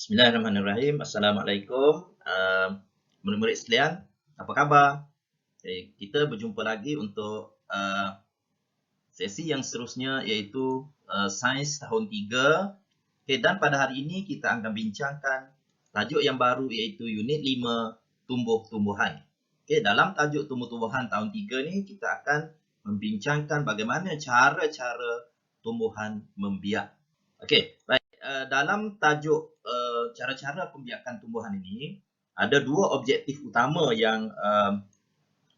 Bismillahirrahmanirrahim. Assalamualaikum. Murid-murid sekalian, apa khabar? Kita berjumpa lagi untuk sesi yang seterusnya iaitu Sains tahun 3. Dan pada hari ini kita akan bincangkan tajuk yang baru iaitu Unit 5, Tumbuh-tumbuhan. Dalam tajuk Tumbuh-tumbuhan tahun 3 ni kita akan membincangkan bagaimana cara-cara tumbuhan membiak. Baik. Dalam tajuk cara-cara pembiakan tumbuhan ini, ada dua objektif utama yang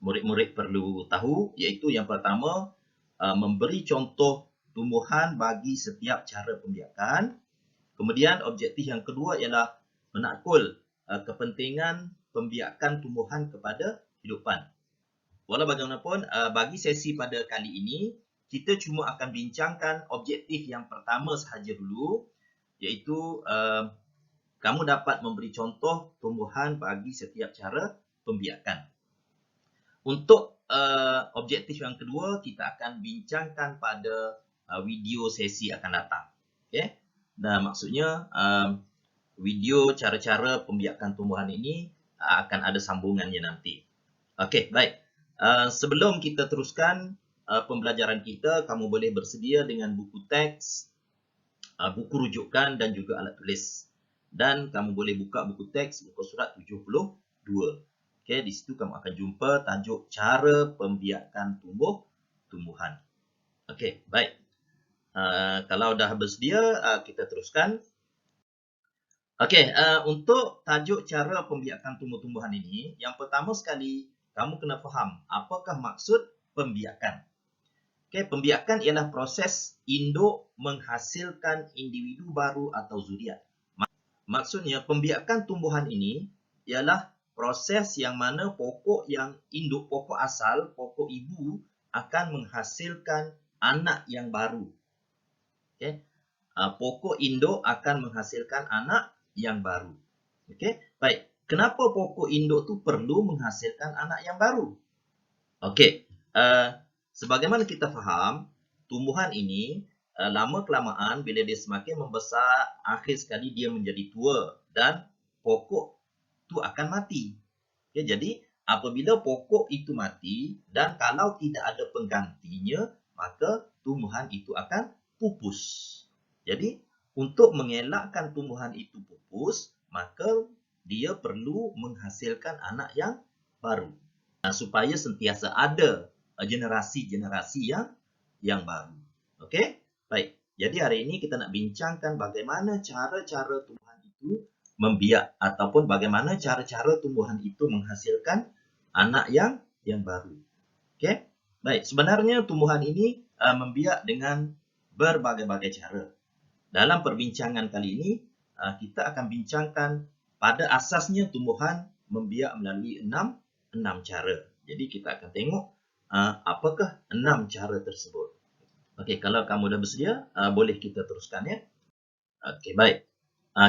murid-murid perlu tahu, iaitu yang pertama, memberi contoh tumbuhan bagi setiap cara pembiakan. Kemudian objektif yang kedua ialah menakul kepentingan pembiakan tumbuhan kepada hidupan. Walau bagaimanapun, bagi sesi pada kali ini, kita cuma akan bincangkan objektif yang pertama sahaja dulu, iaitu kamu dapat memberi contoh tumbuhan bagi setiap cara pembiakan. Untuk objektif yang kedua, kita akan bincangkan pada video sesi akan datang. Dan maksudnya video cara-cara pembiakan tumbuhan ini akan ada sambungannya nanti. Baik. Sebelum kita teruskan pembelajaran kita, kamu boleh bersedia dengan buku teks, buku rujukan dan juga alat tulis. Dan kamu boleh buka buku teks muka surat 72. Di situ kamu akan jumpa tajuk cara pembiakan tumbuhan. Baik. Kalau dah bersedia, kita teruskan. Untuk tajuk cara pembiakan tumbuh-tumbuhan ini, yang pertama sekali kamu kena faham apakah maksud pembiakan. Pembiakan ialah proses induk menghasilkan individu baru atau zuriat. Maksudnya pembiakan tumbuhan ini ialah proses yang mana pokok yang induk, pokok asal, pokok ibu akan menghasilkan anak yang baru. Pokok induk akan menghasilkan anak yang baru. Baik. Kenapa pokok induk tu perlu menghasilkan anak yang baru? Sebagaimana kita faham, tumbuhan ini lama-kelamaan bila dia semakin membesar, akhir sekali dia menjadi tua dan pokok tu akan mati. Jadi, apabila pokok itu mati dan kalau tidak ada penggantinya, maka tumbuhan itu akan pupus. Jadi, untuk mengelakkan tumbuhan itu pupus, maka dia perlu menghasilkan anak yang baru. Supaya sentiasa ada generasi-generasi yang baru. Baik. Jadi hari ini kita nak bincangkan bagaimana cara-cara tumbuhan itu membiak ataupun bagaimana cara-cara tumbuhan itu menghasilkan anak yang baru. Baik. Sebenarnya tumbuhan ini membiak dengan berbagai-bagai cara. Dalam perbincangan kali ini, kita akan bincangkan pada asasnya tumbuhan membiak melalui enam cara. Jadi kita akan tengok apakah 6 cara tersebut. Kalau kamu dah bersedia, boleh kita teruskan ya. Baik.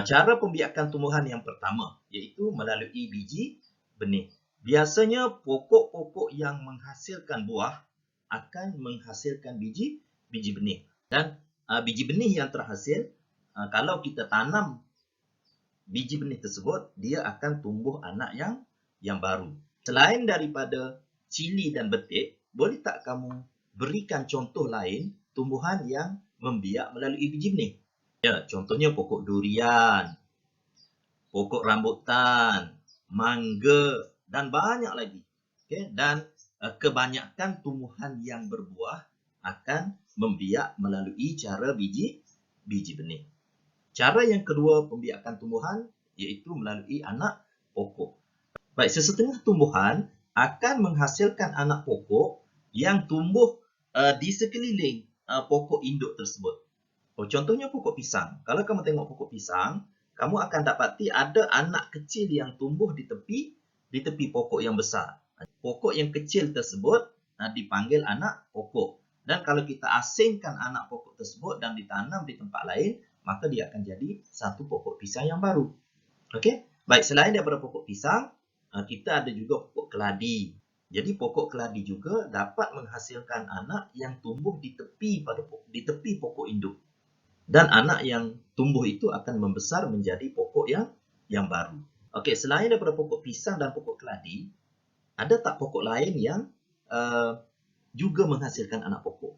Cara pembiakan tumbuhan yang pertama iaitu melalui biji benih. Biasanya pokok-pokok yang menghasilkan buah akan menghasilkan biji benih. Dan biji benih yang terhasil, kalau kita tanam biji benih tersebut, dia akan tumbuh anak yang baru. Selain daripada cili dan betik, boleh tak kamu berikan contoh lain tumbuhan yang membiak melalui biji benih? Contohnya pokok durian, pokok rambutan, mangga dan banyak lagi. Dan kebanyakan tumbuhan yang berbuah akan membiak melalui cara biji benih. Cara yang kedua pembiakan tumbuhan iaitu melalui anak pokok. Baik, sesetengah tumbuhan akan menghasilkan anak pokok yang tumbuh di sekeliling pokok induk tersebut. Contohnya pokok pisang. Kalau kamu tengok pokok pisang, kamu akan dapati ada anak kecil yang tumbuh di tepi pokok yang besar. Pokok yang kecil tersebut dipanggil anak pokok. Dan kalau kita asingkan anak pokok tersebut dan ditanam di tempat lain, maka dia akan jadi satu pokok pisang yang baru. Baik, selain daripada pokok pisang, kita ada juga pokok keladi. Jadi pokok keladi juga dapat menghasilkan anak yang tumbuh di tepi pokok induk. Dan anak yang tumbuh itu akan membesar menjadi pokok yang baru. Okey, selain daripada pokok pisang dan pokok keladi, ada tak pokok lain yang juga menghasilkan anak pokok?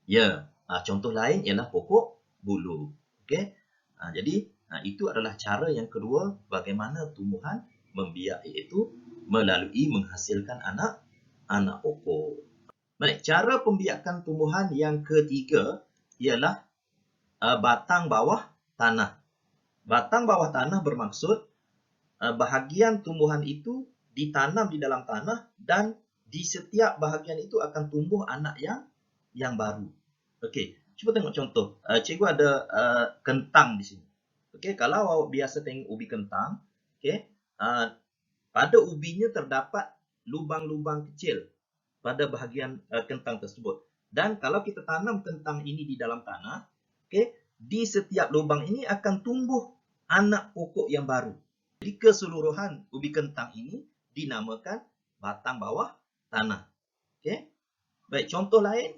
Ya, contoh lain ialah pokok bulu. Okey. Jadi itu adalah cara yang kedua bagaimana tumbuhan membiak, iaitu melalui menghasilkan anak pokok. Baik, cara pembiakan tumbuhan yang ketiga ialah batang bawah tanah. Batang bawah tanah bermaksud bahagian tumbuhan itu ditanam di dalam tanah dan di setiap bahagian itu akan tumbuh anak yang baru. Okey, cuba tengok contoh. Cikgu ada kentang di sini. Okey, kalau awak biasa tengok ubi kentang, okey, pada ubinya terdapat lubang-lubang kecil pada bahagian kentang tersebut. Dan kalau kita tanam kentang ini di dalam tanah, okey, di setiap lubang ini akan tumbuh anak pokok yang baru. Jadi keseluruhan ubi kentang ini dinamakan batang bawah tanah. Okey. Baik, contoh lain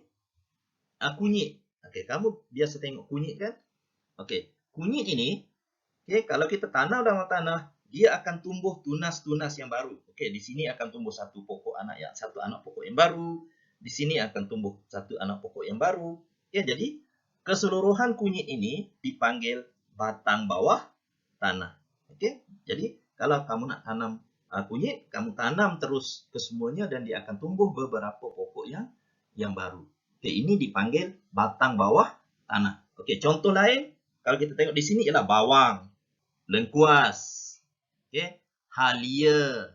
kunyit. Okey, kamu biasa tengok kunyit kan? Okey, kunyit ini, okey, kalau kita tanam dalam tanah, dia akan tumbuh tunas-tunas yang baru. Okey, di sini akan tumbuh satu anak pokok yang baru. Di sini akan tumbuh satu anak pokok yang baru. Ya, jadi keseluruhan kunyit ini dipanggil batang bawah tanah. Okey, jadi kalau kamu nak tanam kunyit, kamu tanam terus kesemuanya dan dia akan tumbuh beberapa pokok yang baru. Okey, ini dipanggil batang bawah tanah. Okey, contoh lain kalau kita tengok di sini ialah bawang, lengkuas, okey, halia,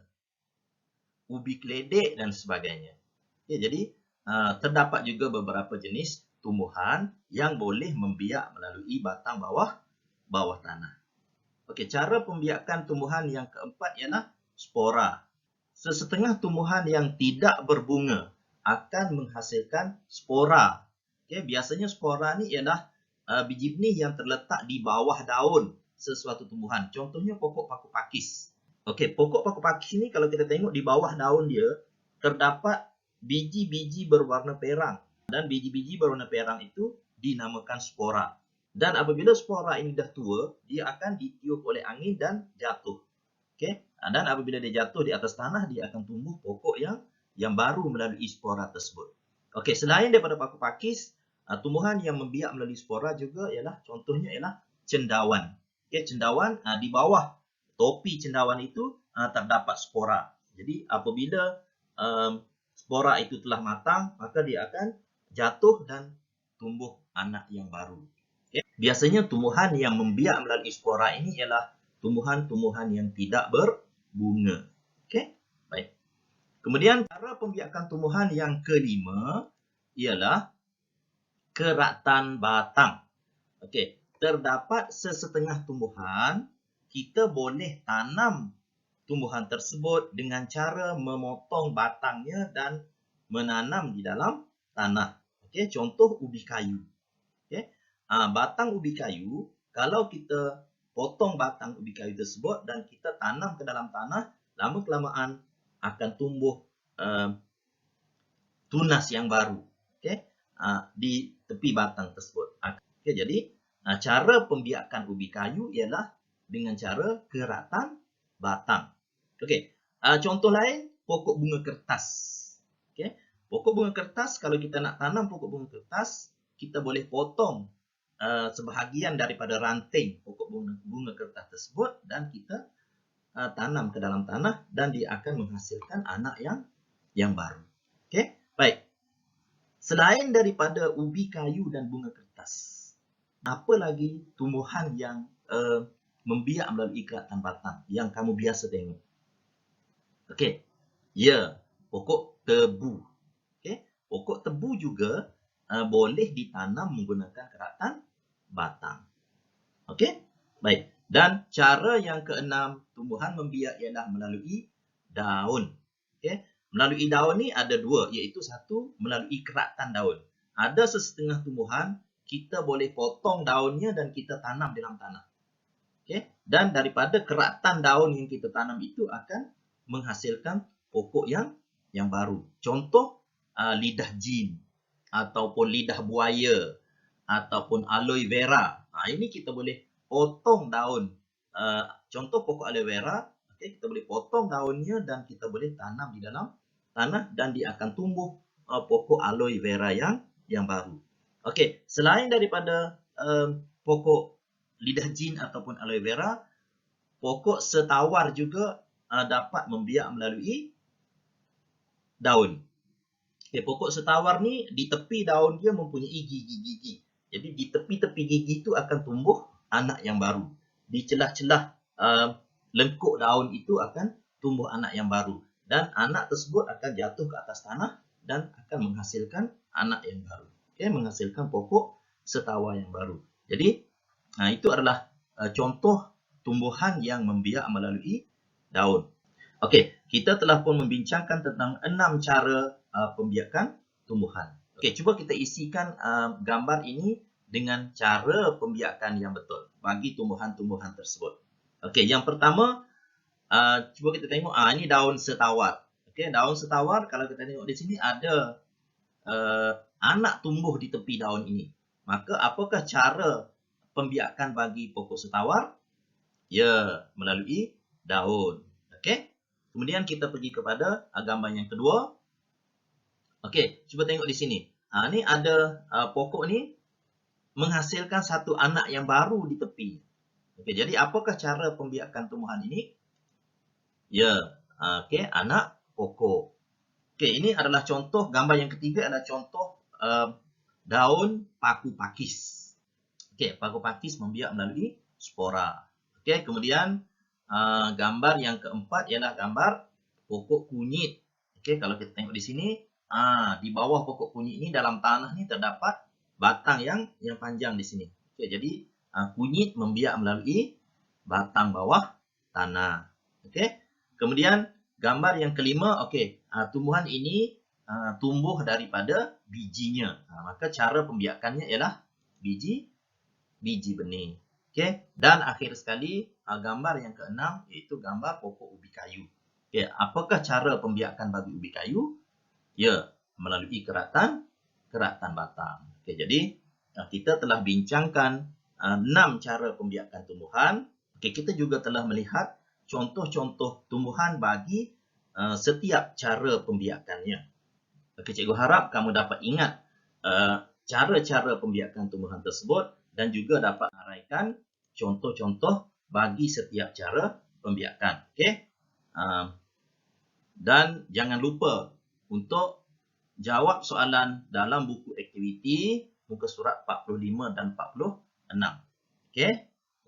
ubi keledek dan sebagainya. Okey, jadi terdapat juga beberapa jenis tumbuhan yang boleh membiak melalui batang bawah tanah. Okey, cara pembiakan tumbuhan yang keempat ialah spora. Sesetengah tumbuhan yang tidak berbunga akan menghasilkan spora. Okey, biasanya spora ni ialah biji benih yang terletak di bawah daun sesuatu tumbuhan. Contohnya pokok paku pakis. Okey, pokok paku pakis ni kalau kita tengok di bawah daun dia terdapat biji-biji berwarna perang, dan biji-biji berwarna perang itu dinamakan spora. Dan apabila spora ini dah tua, dia akan ditiup oleh angin dan jatuh. Okey. Dan apabila dia jatuh di atas tanah, dia akan tumbuh pokok yang baru melalui spora tersebut. Okey, selain daripada paku pakis, tumbuhan yang membiak melalui spora juga ialah contohnya ialah cendawan. Okey, cendawan di bawah topi cendawan itu terdapat spora. Jadi apabila spora itu telah matang, maka dia akan jatuh dan tumbuh anak yang baru. Okay. Biasanya tumbuhan yang membiak melalui spora ini ialah tumbuhan-tumbuhan yang tidak berbunga. Okey, baik. Kemudian cara pembiakan tumbuhan yang kelima ialah keratan batang. Okey, terdapat sesetengah tumbuhan kita boleh tanam tumbuhan tersebut dengan cara memotong batangnya dan menanam di dalam tanah. Okey, contoh ubi kayu. Okey. Batang ubi kayu, kalau kita potong batang ubi kayu tersebut dan kita tanam ke dalam tanah, lama-kelamaan akan tumbuh tunas yang baru, okay, di tepi batang tersebut. Okay, jadi cara pembiakan ubi kayu ialah dengan cara keratan batang. Okay. Contoh lain, pokok bunga kertas. Okay. Pokok bunga kertas, kalau kita nak tanam pokok bunga kertas, kita boleh potong sebahagian daripada ranting pokok bunga kertas tersebut dan kita tanam ke dalam tanah dan dia akan menghasilkan anak yang baru. Okey, baik. Selain daripada ubi kayu dan bunga kertas, apa lagi tumbuhan yang membiak melalui keratan batang yang kamu biasa tengok? Okey. Ya, pokok tebu. Okey, pokok tebu juga boleh ditanam menggunakan keratan batang. Okey? Baik. Dan cara yang keenam tumbuhan membiak ialah melalui daun. Okey? Melalui daun ni ada dua, iaitu satu melalui keratan daun. Ada sesetengah tumbuhan kita boleh potong daunnya dan kita tanam dalam tanah. Okey? Dan daripada keratan daun yang kita tanam itu akan menghasilkan pokok yang baru. Contoh lidah jin ataupun lidah buaya ataupun aloe vera. Ini kita boleh potong daun. Contoh pokok aloe vera, kita boleh potong daunnya dan kita boleh tanam di dalam tanah dan dia akan tumbuh pokok aloe vera yang baru. Selain daripada pokok lidah jin ataupun aloe vera, pokok setawar juga dapat membiak melalui daun. Pokok setawar ni di tepi daun dia mempunyai gigi-gigi. Jadi di tepi-tepi gigi itu akan tumbuh anak yang baru. Di celah-celah lengkuk daun itu akan tumbuh anak yang baru. Dan anak tersebut akan jatuh ke atas tanah dan akan menghasilkan anak yang baru. Menghasilkan pokok setawar yang baru. Jadi itu adalah contoh tumbuhan yang membiak melalui daun. Kita telah pun membincangkan tentang 6 cara pembiakan tumbuhan. Cuba kita isikan gambar ini dengan cara pembiakan yang betul bagi tumbuhan-tumbuhan tersebut. Yang pertama, cuba kita tengok, ini daun setawar. Daun setawar, kalau kita tengok di sini ada anak tumbuh di tepi daun ini. Maka apakah cara pembiakan bagi pokok setawar? Ya, melalui daun. Kemudian kita pergi kepada gambar yang kedua. Cuba tengok di sini. Ni ada pokok ni menghasilkan satu anak yang baru di tepi. Jadi apakah cara pembiakan tumbuhan ini? Ya, anak pokok. Ini adalah contoh, gambar yang ketiga adalah contoh daun paku pakis. Paku pakis membiak melalui spora. Kemudian gambar yang keempat ialah gambar pokok kunyit. Kalau kita tengok di sini, di bawah pokok kunyit ini dalam tanah ni terdapat batang yang panjang di sini. Jadi kunyit membiak melalui batang bawah tanah. Kemudian gambar yang kelima, tumbuhan ini tumbuh daripada bijinya. Maka cara pembiakannya ialah biji benih. Dan akhir sekali, gambar yang keenam iaitu gambar pokok ubi kayu. Apakah cara pembiakan bagi ubi kayu? Ya, melalui keratan batang. Jadi kita telah bincangkan 6 cara pembiakan tumbuhan. Kita juga telah melihat contoh-contoh tumbuhan bagi setiap cara pembiakannya. Cikgu harap kamu dapat ingat cara-cara pembiakan tumbuhan tersebut dan juga dapat uraikan contoh-contoh bagi setiap cara pembiakan. Dan jangan lupa untuk jawab soalan dalam buku aktiviti muka surat 45 dan 46.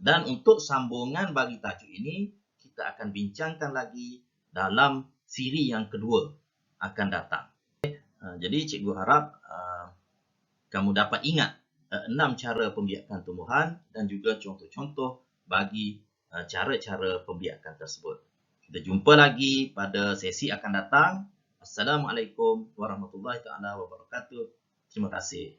Dan untuk sambungan bagi tajuk ini, kita akan bincangkan lagi dalam siri yang kedua akan datang. Jadi cikgu harap kamu dapat ingat 6 cara pembiakan tumbuhan dan juga contoh-contoh bagi cara-cara pembiakan tersebut. Kita jumpa lagi pada sesi akan datang. Assalamualaikum warahmatullahi wabarakatuh. Terima kasih.